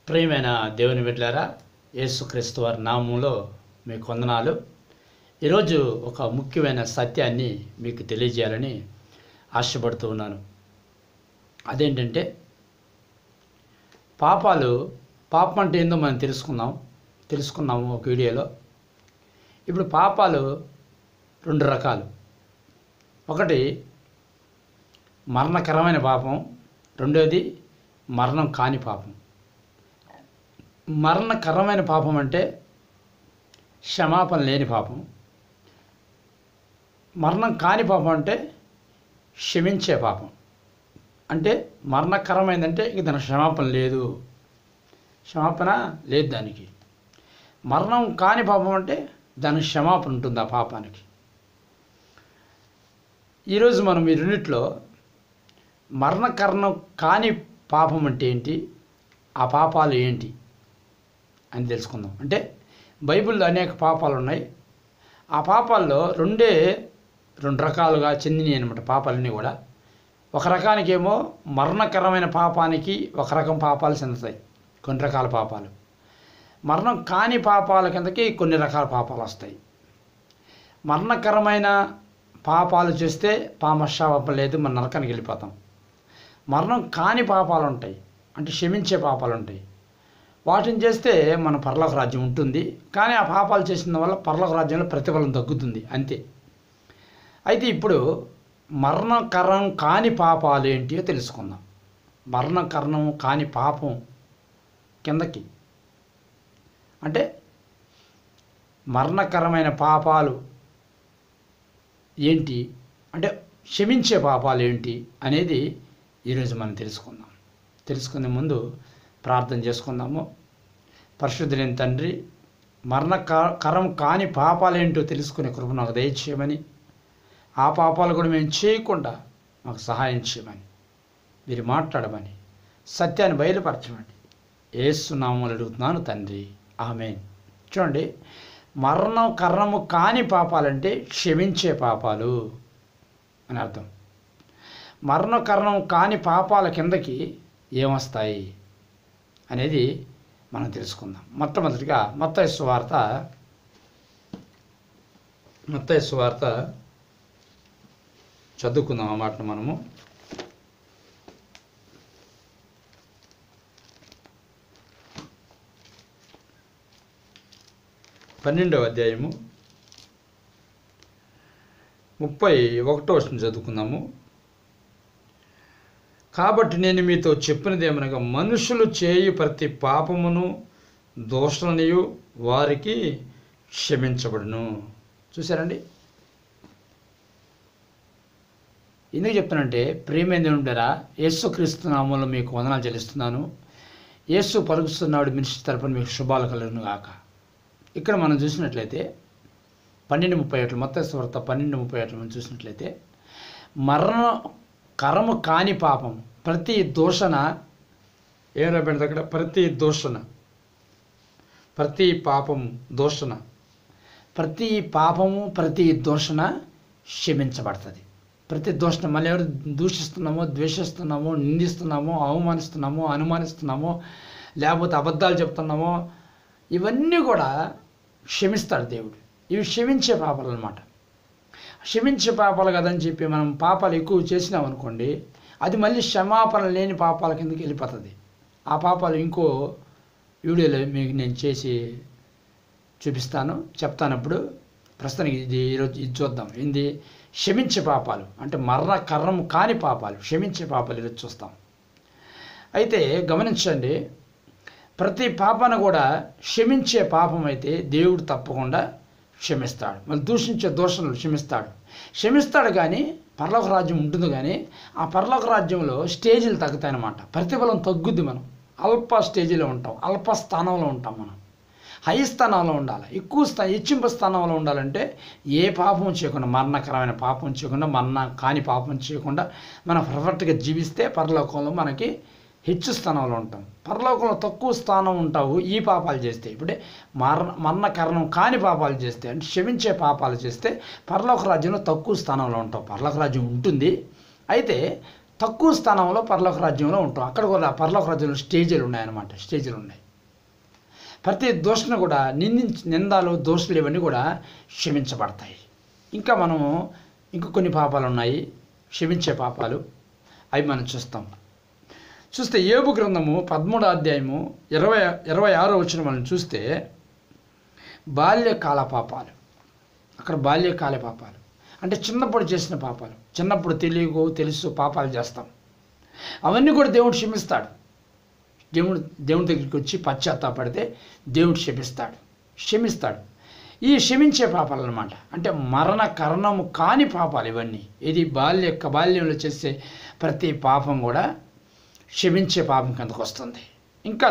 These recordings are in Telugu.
ప్రియమైన దేవుని బిడ్డలారా, యేసుక్రీస్తు వారి నామములో మీకు వందనాలు. ఈరోజు ఒక ముఖ్యమైన సత్యాన్ని మీకు తెలియజేయాలని ఆశపడుతూ ఉన్నాను. అదేంటంటే పాపం అంటే ఏందో మనం తెలుసుకున్నాము ఒక వీడియోలో. ఇప్పుడు పాపాలు రెండు రకాలు. ఒకటి మరణకరమైన పాపం, రెండోది మరణం కాని పాపం. మరణకరమైన పాపం అంటే క్షమాపణ లేని పాపం. మరణం కాని పాపం అంటే క్షమించే పాపం. అంటే మరణకరమైందంటే ఇక దానికి క్షమాపణ లేదు దానికి. మరణం కాని పాపం అంటే దానికి క్షమాపణ ఉంటుంది ఆ పాపానికి. ఈరోజు మనం ఈ రెండిట్లో మరణకరణం కాని పాపం అంటే ఏంటి, ఆ పాపాలు ఏంటి అని తెలుసుకుందాం. అంటే బైబిల్లో అనేక పాపాలు ఉన్నాయి. ఆ పాపాల్లో రెండు రకాలుగా చెందినవి అనమాట పాపాలన్నీ కూడా. ఒక రకానికేమో మరణకరమైన పాపానికి ఒక రకం పాపాలు చెందుతాయి, కొన్ని రకాల పాపాలు. మరణం కాని పాపాల కిందకి కొన్ని రకాల పాపాలు వస్తాయి. మరణకరమైన పాపాలు చేస్తే పాపం లేదు, మన నరకానికి వెళ్ళిపోతాం. మరణం కాని పాపాలు ఉంటాయి, అంటే క్షమించే పాపాలు ఉంటాయి. వాటిని చేస్తే మన పరలోక రాజ్యం ఉంటుంది, కానీ ఆ పాపాలు చేసిన వల్ల పరలోక రాజ్యంలో ప్రతిఫలం తగ్గుతుంది, అంతే. అయితే ఇప్పుడు మరణకరం కాని పాపాలు ఏంటియో తెలుసుకుందాం. మరణకరణం కాని పాపం కిందకి అంటే మరణకరమైన పాపాలు ఏంటి, అంటే క్షమించే పాపాలు ఏంటి అనేది ఈరోజు మనం తెలుసుకునే ముందు ప్రార్థన చేసుకుందాము. పరిశుద్ధులైన తండ్రి, మరణకరం కాని పాపాలు ఏంటో తెలుసుకునే కృప నాకు దయచేయమని, ఆ పాపాలు కూడా మేము చేయకుండా మాకు సహాయం చేయమని, మీరు మాట్లాడమని, సత్యాన్ని బయలుపరచమని యేసు నామములో అడుగుతున్నాను తండ్రి, ఆమేన్. చూడండి, మరణకరము కాని పాపాలంటే క్షమించే పాపాలు అని అర్థం. మరణకరణం కాని పాపాల కిందకి ఏమొస్తాయి అనేది మనం తెలుసుకుందాం. మొట్టమొదటిగా మత్తయి సువార్త చదువుకుందాం. ఆ మాటను మనము 12వ అధ్యాయము 31వ వచనం చదువుకుందాము. కాబట్టి నేను మీతో చెప్పినదేమనగా, మనుషులు చేయు ప్రతి పాపమును దోషణనియు వారికి క్షమించబడును. చూసారండి, ఎందుకు చెప్తానంటే, ప్రియమైన దేవుడారా, యేసుక్రీస్తు నామములో మీకు వందనాలు చెల్లిస్తున్నాను. యేసు పలుకుతున్నాడు మినిస్ట్రీ తరపున మీకు శుభాలు కలుగును గాక. ఇక్కడ మనం చూసినట్లయితే 12:31, మత్తయి సువార్త 12:31 మనం చూసినట్లయితే, మరణకరము కాని పాపం ప్రతి దూషణ ఏం రాబడింది అక్కడ, ప్రతి పాపము ప్రతి దూషణ క్షమించబడుతుంది. ప్రతి దూషణ, మళ్ళీ ఎవరు దూషిస్తున్నామో, ద్వేషిస్తున్నామో, నిందిస్తున్నామో, అవమానిస్తున్నామో, అనుమానిస్తున్నామో, లేకపోతే అబద్ధాలు చెప్తున్నామో, ఇవన్నీ కూడా క్షమిస్తాడు దేవుడు. ఇవి క్షమించే పాపాలు అన్నమాట. క్షమించే పాపాలు కదని చెప్పి మనం పాపాలు ఎక్కువ చేసినాం అనుకోండి, అది మళ్ళీ క్షమాపణ లేని పాపాల కిందకి వెళ్ళిపోతుంది. ఆ పాపాలు ఇంకో వీడియోలో మీకు నేను చేసి చెప్తానప్పుడు. ప్రస్తుతానికి ఈరోజు ఇది చూద్దాం. ఏంది క్షమించే పాపాలు అంటే మరణకరం కాని పాపాలు, క్షమించే పాపాలు ఈరోజు చూస్తాం. అయితే గమనించండి, ప్రతి పాపాన్ని కూడా క్షమించే పాపం అయితే దేవుడు తప్పకుండా క్షమిస్తాడు. మళ్ళీ దూషించే దోషణలు క్షమిస్తాడు కానీ పరలోక రాజ్యం ఉంటుంది. కానీ ఆ పరలోక రాజ్యంలో స్టేజీలు తగ్గుతాయన్నమాట, ప్రతిఫలం తగ్గుద్ది. మనం అల్ప స్టేజీలో ఉంటాం, అల్ప స్థానంలో ఉంటాం. మనం హై స్థానంలో ఉండాలి, హెచ్చింపు స్థానంలో ఉండాలంటే ఏ పాపం చేయకుండా, మరణకరమైన పాపం చేయకుండా, మరణ కాని పాపం చేయకుండా మనం పర్ఫెక్ట్గా జీవిస్తే పరలోకంలో మనకి హెచ్చు స్థానంలో ఉంటాం. పరలోకంలో తక్కువ స్థానం ఉంటావు ఈ పాపాలు చేస్తే. ఇప్పుడే మరణకరణం కాని పాపాలు చేస్తే, అంటే క్షమించే పాపాలు చేస్తే పరలోక రాజ్యంలో తక్కువ స్థానంలో ఉంటావు. పరలోక రాజ్యం ఉంటుంది, అయితే తక్కువ స్థానంలో పరలోక రాజ్యంలో ఉంటాం. అక్కడ కూడా పరలోక రాజ్యంలో స్టేజీలు ఉన్నాయన్నమాట. స్టేజీలు ఉన్నాయి. ప్రతి దోషను కూడా నిందాలు దోషులు ఇవన్నీ కూడా క్షమించబడతాయి. ఇంకా మనము ఇంకా కొన్ని పాపాలు ఉన్నాయి, క్షమించే పాపాలు. అవి మనం చూస్తే యోబు గ్రంథము 13వ అధ్యాయము 26వ వచనం మనం చూస్తే బాల్యకాల పాపాలు. అక్కడ బాల్యకాల పాపాలు అంటే చిన్నప్పుడు చేసిన పాపాలు. చిన్నప్పుడు తెలుసు పాపాలు చేస్తాం. అవన్నీ కూడా దేవుడు క్షమిస్తాడు. దేవుని దగ్గరికి వచ్చి పశ్చాత్తాపడితే దేవుడు క్షమిస్తాడు. ఈ క్షమించే పాపాలు అన్నమాట. అంటే మరణ కారణము కాని పాపాలు ఇవన్నీ. ఇది బాల్యంలో చేసే ప్రతి పాపం కూడా క్షమించే పాపం కిందకు వస్తుంది. ఇంకా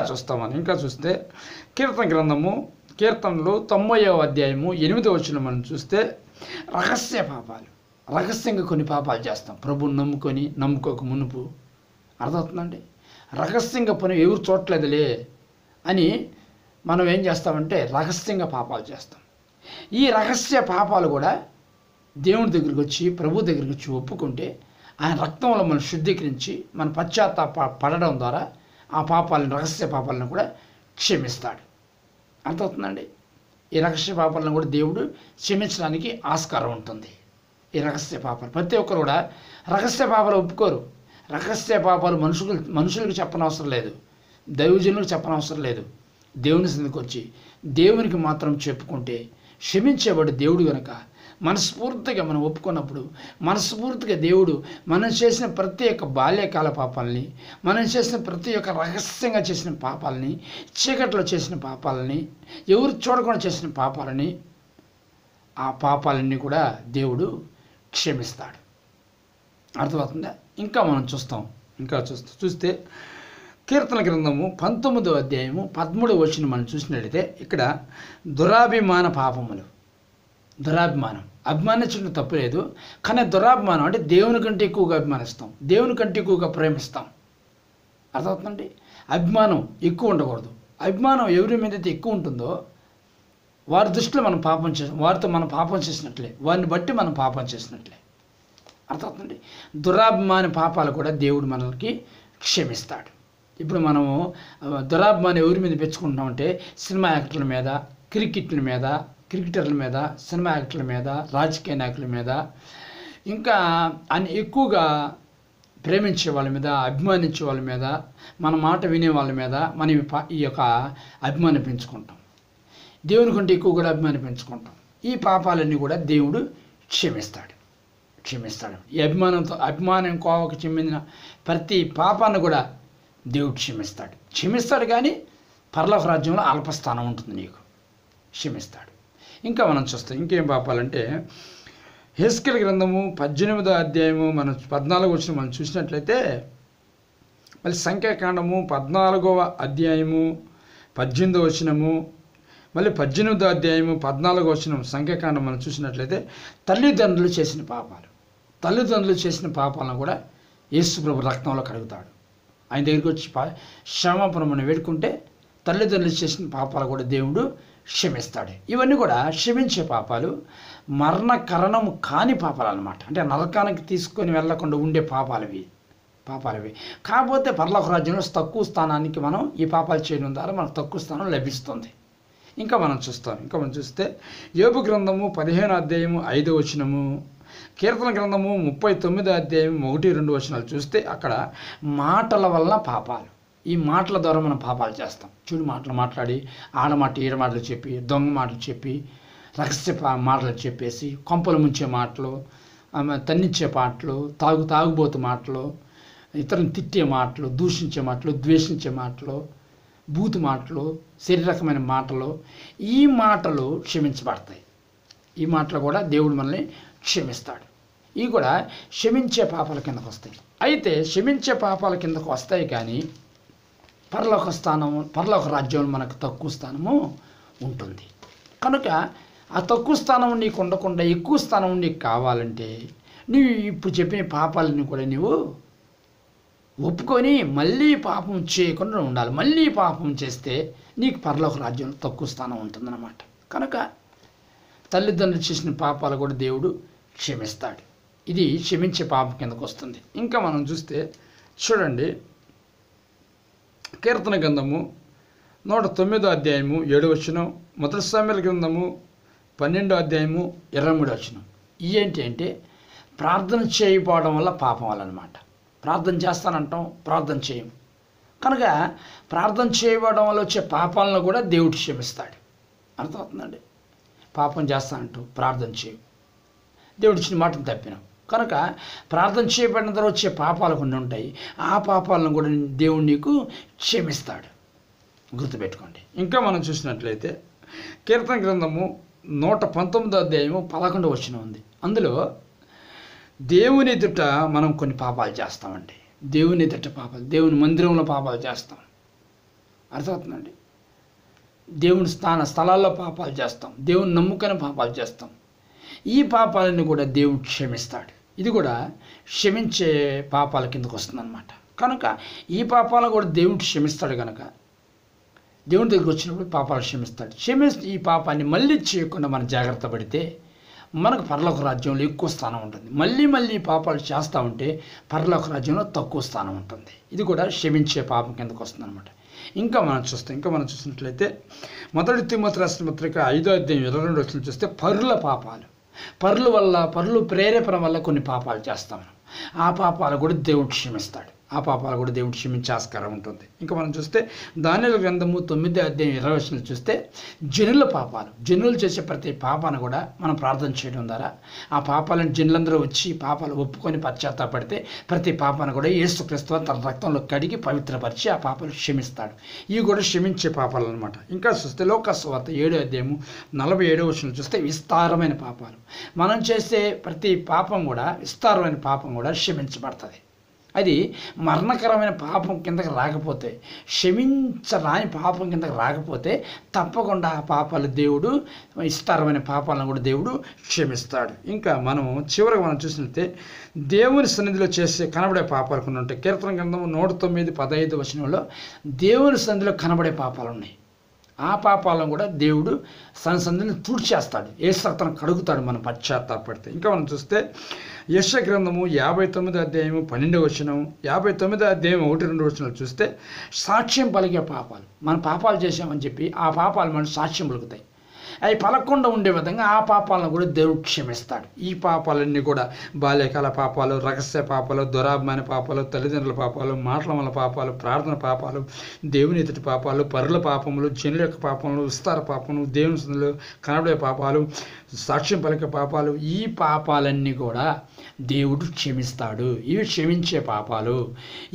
చూస్తే కీర్తనలో 90వ అధ్యాయము 8వ వచనం మనం చూస్తే రహస్య పాపాలు. రహస్యంగా కొన్ని పాపాలు చేస్తాం ప్రభువుని నమ్ముకోక మునుపు. అర్థమవుతుందండి? రహస్యంగా పని ఎవరు చూడలేదులే అని మనం ఏం చేస్తామంటే రహస్యంగా పాపాలు చేస్తాం. ఈ రహస్య పాపాలు కూడా దేవుని దగ్గరికి వచ్చి ప్రభు దగ్గరికి వచ్చి ఒప్పుకుంటే ఆయన రక్తంలో మనం శుద్ధీకరించి మన పడడం ద్వారా ఆ పాపాలను రహస్య పాపాలను కూడా క్షమిస్తాడు. అర్థమవుతుందండి? ఈ రహస్య పాపాలను కూడా దేవుడు క్షమించడానికి ఆస్కారం ఉంటుంది. ఈ రహస్య పాపాలు ప్రతి ఒక్కరు కూడా రహస్య పాపాలు ఒప్పుకోరు. రహస్య పాపాలు మనుషులకు చెప్పనవసరం లేదు, దైవజనులకు చెప్పనవసరం లేదు. దేవుని సన్నిధికి వచ్చి దేవునికి మాత్రం చెప్పుకుంటే క్షమించేవాడు దేవుడు కనుక మనస్ఫూర్తిగా మనం ఒప్పుకున్నప్పుడు మనస్ఫూర్తిగా దేవుడు మనం చేసిన ప్రతి ఒక్క బాల్యకాల పాపాలని, మనం చేసిన ప్రతి ఒక్క రహస్యంగా చేసిన పాపాలని, చీకట్లో చేసిన పాపాలని, ఎవరు చూడకుండా చేసిన పాపాలని, ఆ పాపాలన్నీ కూడా దేవుడు క్షమిస్తాడు. అర్థమవుతుందా? ఇంకా మనం చూస్తే కీర్తన గ్రంథము 19వ అధ్యాయము 13వ వచనం మనం చూసినట్లయితే ఇక్కడ దురాభిమానం అభిమానించడం తప్పు లేదు. కానీ దురాభిమానం అంటే దేవుని కంటే ఎక్కువగా అభిమానిస్తాం, దేవుని కంటే ఎక్కువగా ప్రేమిస్తాం. అర్థమవుతుందండి? అభిమానం ఎక్కువ ఉండకూడదు. అభిమానం ఎవరి మీద అయితే ఎక్కువ ఉంటుందో వారి దృష్టిలో మనం వారితో మనం పాపం చేసినట్లే, వారిని బట్టి మనం పాపం చేసినట్లే. అర్థమవుతుంది? దురాభిమాని పాపాలు కూడా దేవుడు మనకి క్షమిస్తాడు. ఇప్పుడు మనము దురాభిమానం ఎవరి మీద పెంచుకుంటున్నామంటే సినిమా యాక్టర్ల మీద, క్రికెటర్ల మీద, సినిమా యాక్టర్ల మీద, రాజకీయ నాయకుల మీద, ఇంకా ఎక్కువగా ప్రేమించే వాళ్ళ మీద, అభిమానించే వాళ్ళ మీద, మన మాట వినే వాళ్ళ మీద మనం ఈ యొక్క అభిమానం పెంచుకుంటాం. దేవుని కంటే ఎక్కువ కూడా అభిమానం పెంచుకుంటాం. ఈ పాపాలన్నీ కూడా దేవుడు క్షమిస్తాడు. ఈ అభిమానం కోవకు చెందిన ప్రతి పాపాన్ని కూడా దేవుడు క్షమిస్తాడు. కానీ పరలోక రాజ్యంలో అల్పస్థానం ఉంటుంది, నీకు క్షమిస్తాడు. ఇంకా మనం చూస్తాం ఇంకేం పాపాలంటే హెస్కేలు గ్రంథము 18వ అధ్యాయము మనం 14వ వచనం మనం చూసినట్లయితే, మళ్ళీ సంఖ్యాకాండము 14వ అధ్యాయము 18వ వచనము, మళ్ళీ 18వ అధ్యాయము 14వ వచనం సంఖ్యాకాండం మనం చూసినట్లయితే తల్లిదండ్రులు చేసిన పాపాలను కూడా యేసు ప్రభు రక్తంలో కడుగుతాడు. ఆయన దగ్గరికి వచ్చి క్షమాపణ మనం వేడుకుంటే తల్లిదండ్రులు చేసిన పాపాలు కూడా దేవుడు క్షమిస్తాడు. ఇవన్నీ కూడా క్షమించే పాపాలు, మరణ కారణము కాని పాపాలు అన్నమాట. అంటే నరకానికి తీసుకొని వెళ్లకుండా ఉండే పాపాలు ఇవి. కాకపోతే పరలోక రాజ్యంలో తక్కువ స్థానానికి మనం ఈ పాపాలు చేయడం ద్వారా మనకు తక్కువ స్థానం లభిస్తుంది. ఇంకా మనం చూస్తే యోబు గ్రంథము 15వ అధ్యాయము 5వ వచనము, కీర్తన గ్రంథము 39వ అధ్యాయం 1-2 వచనాలు చూస్తే అక్కడ మాటల వలన పాపాలు. ఈ మాటల ద్వారా మనం పాపాలు చేస్తాం. చెడు మాటలు మాట్లాడి, ఆడమాట ఈడమాటలు చెప్పి, దొంగ మాటలు చెప్పి, రహస్య మాటలు చెప్పేసి, కొంపలు ముంచే మాటలు, తన్నించే మాటలు, తాగుబోతు మాటలు, ఇతరులను తిట్టే మాటలు, దూషించే మాటలు, ద్వేషించే మాటలు, బూతు మాటలు, శరీరకమైన మాటలు, ఈ మాటలు క్షమించబడతాయి. ఈ మాటలు కూడా దేవుడు మనల్ని క్షమిస్తాడు. ఇవి కూడా క్షమించే పాపాల కిందకు వస్తాయి. అయితే క్షమించే పాపాల కిందకు వస్తాయి కానీ పరలోక రాజ్యంలో మనకు తక్కువ స్థానము ఉంటుంది. కనుక ఆ తక్కువ స్థానం నీకు ఉండకుండా ఎక్కువ స్థానం నీకు కావాలంటే నువ్వు ఇప్పుడు చెప్పిన పాపాలని కూడా నువ్వు ఒప్పుకొని మళ్ళీ పాపం చేయకుండా ఉండాలి. మళ్ళీ పాపం చేస్తే నీకు పరలోక రాజ్యంలో తక్కువ స్థానం ఉంటుందన్నమాట. కనుక తల్లిదండ్రులు చేసిన పాపాలు కూడా దేవుడు క్షమిస్తాడు. ఇది క్షమించే పాపం కిందకు వస్తుంది. ఇంకా మనం చూస్తే చూడండి, కీర్తన గ్రంథము 109వ అధ్యాయము 7వ వచనం, మొదటి సామెతల గ్రంథము 12వ అధ్యాయము 23వ వచనం. ఏంటి అంటే ప్రార్థన చేయకపోవడం వల్ల పాపం వల్ల అనమాట. ప్రార్థన చేస్తానంటాం, ప్రార్థన చేయం. కనుక ప్రార్థన చేయడం వల్ల వచ్చే పాపాలను కూడా దేవుడు క్షమిస్తాడు. అర్థమవుతుందండి? పాపం చేస్తానంటూ ప్రార్థన చేయవు, దేవుడు ఇచ్చిన మాటను తప్పినాం. కనుక ప్రార్థన చేయబడిన తర్వాత వచ్చే పాపాలు కొన్ని ఉంటాయి. ఆ పాపాలను కూడా దేవుడు నీకు క్షమిస్తాడు. గుర్తుపెట్టుకోండి. ఇంకా మనం చూసినట్లయితే కీర్తన గ్రంథము 119వ అధ్యాయము 11వ వచనం ఉంది. అందులో దేవుని ఎదుట మనం కొన్ని పాపాలు చేస్తామండి. దేవుని ఎదుట పాపాలు, దేవుని మందిరంలో పాపాలు చేస్తాం. అర్థమవుతుందండి? దేవుని స్థలాల్లో పాపాలు చేస్తాం, దేవుని నమ్ముకని పాపాలు చేస్తాం. ఈ పాపాలను కూడా దేవుడు క్షమిస్తాడు. ఇది కూడా క్షమించే పాపాల కిందకు వస్తుందన్నమాట. కనుక ఈ పాపాలను కూడా దేవుడు క్షమిస్తాడు. కనుక దేవుని దగ్గరికి వచ్చినప్పుడు పాపాలు క్షమిస్తాడు. క్షమిస్తే ఈ పాపాన్ని మళ్ళీ చేయకుండా మనం జాగ్రత్త పడితే మనకు పరలోక రాజ్యంలో ఎక్కువ స్థానం ఉంటుంది. మళ్ళీ పాపాలు చేస్తూ ఉంటే పరలోక రాజ్యంలో తక్కువ స్థానం ఉంటుంది. ఇది కూడా క్షమించే పాపం కిందకు వస్తుంది అనమాట. ఇంకా మనం చూసినట్లయితే మొదటి తిమోతి రాసిన పత్రిక 5వ అధ్యాయం 22వ వచనం చూస్తే పరుల ప్రేరేపణ వల్ల కొన్ని పాపాలు చేస్తాం. ఆ పాపాలు కూడా దేవుడు క్షమిస్తాడు. ఆ పాపాలు కూడా దేవుడు క్షమించే ఆస్కారం ఉంటుంది. ఇంకా మనం చూస్తే దానియేలు గ్రంథము 9వ అధ్యాయం 20వ వచనం చూస్తే జనులు చేసే ప్రతి పాపాన్ని కూడా మనం ప్రార్థన చేయడం ద్వారా ఆ పాపాలను జనులందరూ వచ్చి పాపాలు ఒప్పుకొని పశ్చాత్తాపడితే ప్రతి పాపాన్ని కూడా యేసుక్రీస్తు తన రక్తంలో కడిగి పవిత్రపరిచి ఆ పాపాలు క్షమిస్తాడు. ఇవి కూడా క్షమించే పాపాలు అనమాట. ఇంకా చూస్తే లోక సువార్త 7వ అధ్యాయము 47వ వచనం చూస్తే విస్తారమైన పాపాలు, మనం చేసే ప్రతి పాపం కూడా విస్తారమైన పాపం కూడా క్షమించబడుతుంది. అది మరణకరమైన పాపం కిందకి రాకపోతే, క్షమించరాని పాపం కిందకి రాకపోతే తప్పకుండా ఆ పాపాలు దేవుడు, విస్తారమైన పాపాలను కూడా దేవుడు క్షమిస్తాడు. ఇంకా చివరికి మనం చూసినట్లయితే దేవుని సన్నిధిలో చేసే కనబడే పాపాలు కొన్ని ఉంటాయి. కీర్తన గ్రంథము 109:15 వచనంలో దేవుని సన్నిధిలో కనబడే పాపాలు ఉన్నాయి. ఆ పాపాలను కూడా దేవుడు సన్నిధిని తుడిచేస్తాడు. యేసు రక్తం కడుగుతాడు మనం పశ్చాత్తాపడితే. ఇంకా మనం చూస్తే యెషయా గ్రంథము 59వ అధ్యాయము 12వ వచనం, 59వ అధ్యాయం 1-2 వచనాలు చూస్తే సాక్ష్యం పలికే పాపాలు. మనం పాపాలు చేశామని చెప్పి ఆ పాపాలు మనం సాక్ష్యం పలుకుతాయి. అవి పలకుండా ఉండే విధంగా ఆ పాపాలను కూడా దేవుడు క్షమిస్తాడు. ఈ పాపాలన్నీ కూడా బాల్యకాల పాపాలు, రహస్య పాపాలు, దురాభిమాన పాపాలు, తల్లిదండ్రుల పాపాలు, మాటల వల్ల పాపాలు, ప్రార్థన పాపాలు, దేవుని ఎదుటి పాపాలు, పరుల పాపములు, జనుల యొక్క పాపములు, విస్తార పాపములు, దేవుని సన్నిధిలో కనబడే పాపాలు, సాక్ష్యం పలికే పాపాలు, ఈ పాపాలన్నీ కూడా దేవుడు క్షమిస్తాడు. ఇవి క్షమించే పాపాలు.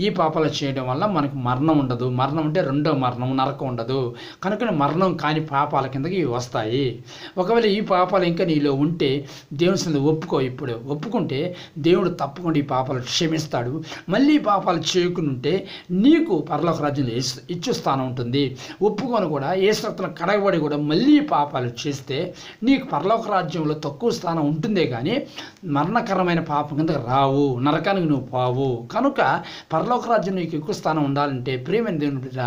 ఈ పాపాలు చేయడం వల్ల మనకు మరణం ఉండదు. మరణం అంటే రెండో మరణం, నరకం ఉండదు. కనుక మరణం కాని పాపాల కిందకి ఇవి వస్తాయి. ఒకవేళ ఈ పాపాలు ఇంకా నీలో ఉంటే దేవుని సన్నిధిలో ఇప్పుడే ఒప్పుకుంటే దేవుడు తప్పకుండా ఈ పాపాలు క్షమిస్తాడు. మళ్ళీ పాపాలు చేయకుంటే నీకు పరలోక రాజ్యంలో ఇచ్చు స్థానం ఉంటుంది. ఒప్పుకొని కూడా యేసు రక్తంలో కడగబడి కూడా మళ్ళీ పాపాలు చేస్తే నీకు పరలోక రాజ్యంలో తక్కువ స్థానం ఉంటుందే కానీ మరణకరమైన పాపం కింద రావు, నరకానికి నువ్వు పోవు. కనుక పరలోక రాజ్యం నీకు ఎక్కువ స్థానం ఉండాలంటే ప్రియమైన దేవుని బిడ్డ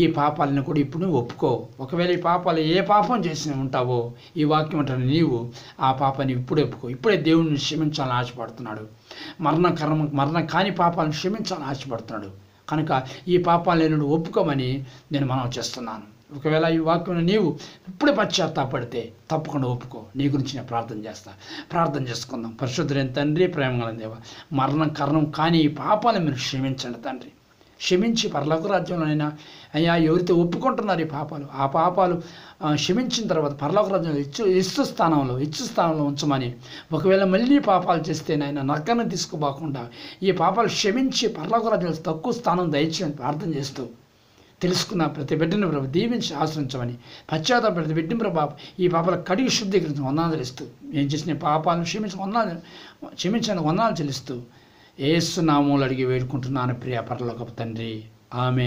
ఈ పాపాలను కూడా ఇప్పుడు నువ్వు ఒప్పుకో. ఒకవేళ ఈ పాపాలు ఏ పాపం చేసి ఉంటావో ఈ వాక్యం అంటారు, నీవు ఆ పాపాన్ని ఇప్పుడే ఒప్పుకో. ఇప్పుడే దేవుడిని క్షమించాలని ఆశపడుతున్నాడు. మరణం కాని పాపాలను క్షమించాలని ఆశపడుతున్నాడు. కనుక ఈ పాపాలను నువ్వు ఒప్పుకోమని నేను మనవి చేస్తున్నాను. ఒకవేళ ఈ వాక్యం నీవు ఇప్పుడే పశ్చాత్తాపడితే తప్పకుండా ఒప్పుకో. నీ గురించి నేను ప్రార్థన చేసుకుందాం. పరిశుద్ధులైన తండ్రి, ప్రేమగల దేవ, మరణకరణం కానీ ఈ పాపాలను మీరు క్షమించండి తండ్రి. క్షమించి పరలోక రాజ్యంలోనైనా అయ్యా ఎవరైతే ఒప్పుకుంటున్నారు ఈ పాపాలు, ఆ పాపాలు క్షమించిన తర్వాత పరలోక రాజ్యంలో ఇచ్చు స్థానంలో ఉంచమని, ఒకవేళ మళ్ళీ పాపాలు చేస్తేనైనా నరకాన్ని తీసుకుపోకుండా ఈ పాపాలు క్షమించి పరలోక రాజ్యంలో తక్కువ స్థానం దయచేయని ప్రార్థన చేస్తూ తెలుసుకున్న ప్రతి బిడ్డను ప్రభు దీవించి ఆశ్రయించమని, పశ్చాత్తాప ప్రతి బిడ్డను ప్రభు ఈ పాపాల కడిగి శుద్ధీకరించి వందనాలు ఇస్తూ, ఏం చేసిన పాపాలను క్షమించని వందనాలు చెల్లిస్తూ యేసు నామములో అడిగి వేడుకుంటున్నాను ప్రియ పరలోకపు తండ్రి. ఆమేన్.